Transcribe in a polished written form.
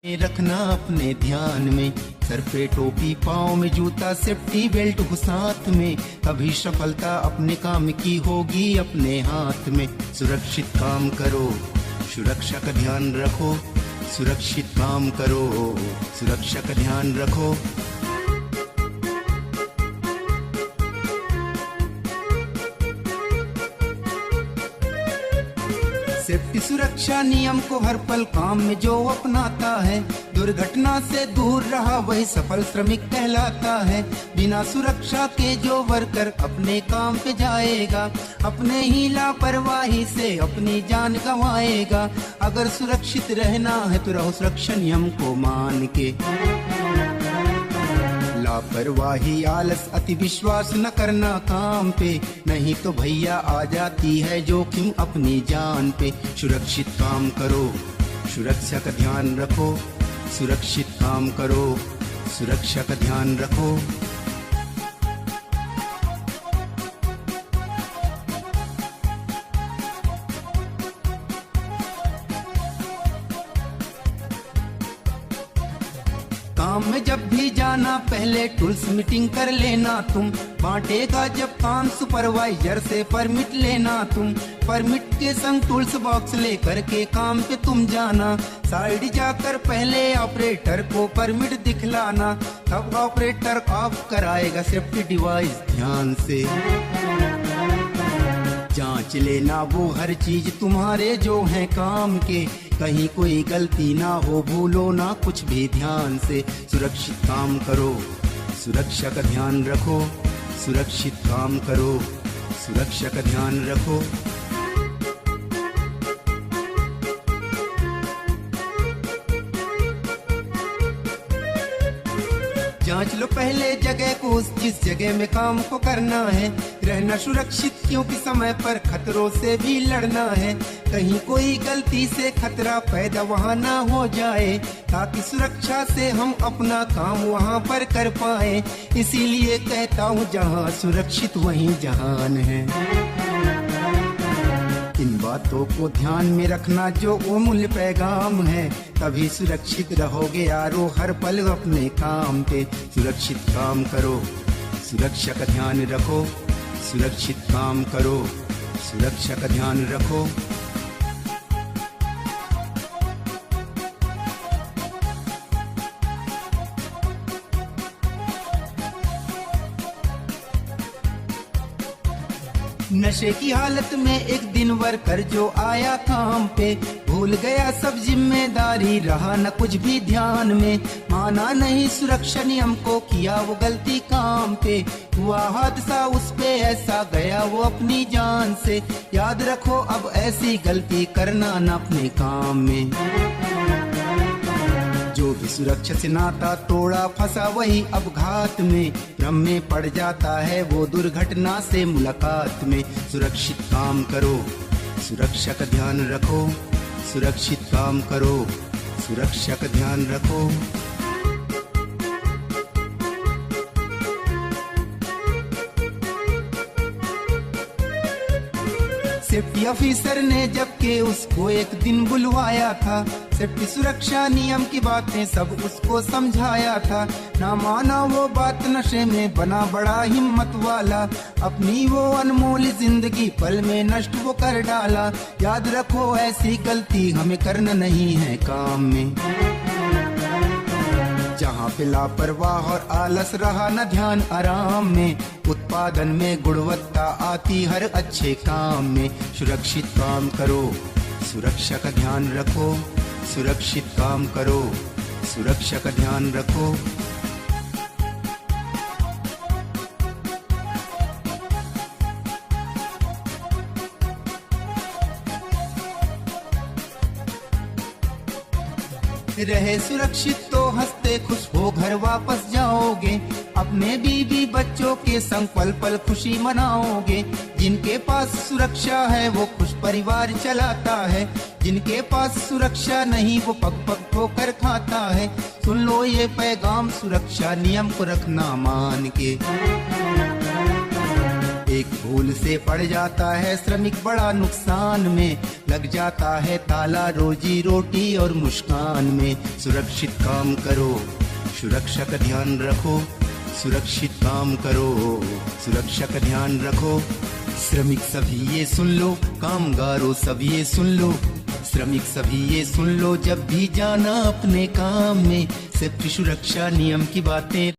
रखना अपने ध्यान में, सर पे टोपी, पाँव में जूता, सेफ्टी बेल्ट हो साथ में, तभी सफलता अपने काम की होगी अपने हाथ में। सुरक्षित काम करो, सुरक्षा का ध्यान रखो, सुरक्षित काम करो, सुरक्षा का ध्यान रखो। सेफ्टी सुरक्षा नियम को हर पल काम में जो अपनाता है, दुर्घटना से दूर रहा वही सफल श्रमिक कहलाता है। बिना सुरक्षा के जो वर्कर अपने काम पे जाएगा, अपने ही लापरवाही से अपनी जान गंवाएगा। अगर सुरक्षित रहना है तो रहो सुरक्षा नियम को मान के। लापरवाही, आलस, अति विश्वास न करना काम पे, नहीं तो भैया आ जाती है जोखिम अपनी जान पे। सुरक्षित काम करो, सुरक्षा का ध्यान रखो, सुरक्षित काम करो, सुरक्षा का ध्यान रखो। काम में जब भी जाना पहले टूल्स मीटिंग कर लेना तुम, बांटेगा जब काम सुपरवाइजर से परमिट लेना तुम। परमिट के संग टूल्स बॉक्स लेकर के काम पे तुम जाना, साइड जाकर पहले ऑपरेटर को परमिट दिखलाना, तब ऑपरेटर ऑफ कराएगा सेफ्टी डिवाइस ध्यान से। जांच लेना वो हर चीज तुम्हारे जो है काम के, कहीं कोई गलती ना हो, भूलो ना कुछ भी ध्यान से। सुरक्षित काम करो, सुरक्षा का ध्यान रखो, सुरक्षित काम करो, सुरक्षा का ध्यान रखो। जांच लो पहले जगह को, जिस जगह में काम को करना है, रहना सुरक्षित क्योंकि समय पर खतरों से भी लड़ना है। कहीं कोई गलती से खतरा पैदा वहाँ ना हो जाए, ताकि सुरक्षा से हम अपना काम वहाँ पर कर पाए। इसीलिए कहता हूँ जहाँ सुरक्षित वहीं जहान है। इन बातों को ध्यान में रखना जो अमूल्य पैगाम है, तभी सुरक्षित रहोगे यारो हर पल अपने काम पे। सुरक्षित काम करो, सुरक्षा का ध्यान रखो, सुरक्षित काम करो, सुरक्षा का ध्यान रखो। नशे की हालत में एक दिन वर्कर जो आया काम पे, भूल गया सब जिम्मेदारी, रहा न कुछ भी ध्यान में, माना नहीं सुरक्षा नियम को, किया वो गलती काम पे। हुआ हादसा उस पे ऐसा, गया वो अपनी जान से। याद रखो अब ऐसी गलती करना न अपने काम में। जो भी सुरक्षा से नाता तोड़ा, फंसा वही अब घात में, भ्रम में पड़ जाता है वो दुर्घटना से मुलाकात में। सुरक्षित काम करो, सुरक्षा का ध्यान रखो, सुरक्षित काम करो, सुरक्षा का ध्यान रखो। सेफ्टी ऑफिसर ने जबकि उसको एक दिन बुलवाया था, सेफ्टी सुरक्षा नियम की बातें सब उसको समझाया था। ना माना वो बात, नशे में बना बड़ा हिम्मत वाला, अपनी वो अनमोल जिंदगी पल में नष्ट वो कर डाला। याद रखो ऐसी गलती हमें करना नहीं है काम में। जहाँ पे लापरवाह और आलस रहा न ध्यान आराम में, उत्पादन में गुणवत्ता आती हर अच्छे काम में। सुरक्षित काम करो, सुरक्षा का ध्यान रखो, सुरक्षित काम करो, सुरक्षा का ध्यान रखो। रहे सुरक्षित तो हंसते खुश हो घर वापस जाओगे, अपने बीवी बच्चों के संग पल पल खुशी मनाओगे। जिनके पास सुरक्षा है वो खुश परिवार चलाता है, जिनके पास सुरक्षा नहीं वो पग पग ठोकर खाता है। सुन लो ये पैगाम, सुरक्षा नियम को रखना मान के। एक स्कूल से पड़ जाता है श्रमिक बड़ा नुकसान में, लग जाता है ताला रोजी रोटी और मुस्कान में। सुरक्षित काम करो, सुरक्षा का ध्यान रखो, सुरक्षित काम करो, सुरक्षा का ध्यान रखो। श्रमिक सभी ये सुन लो, कामगारों सभी ये सुन लो, श्रमिक सभी ये सुन लो, जब भी जाना अपने काम में सेफ्टी सुरक्षा नियम की बातें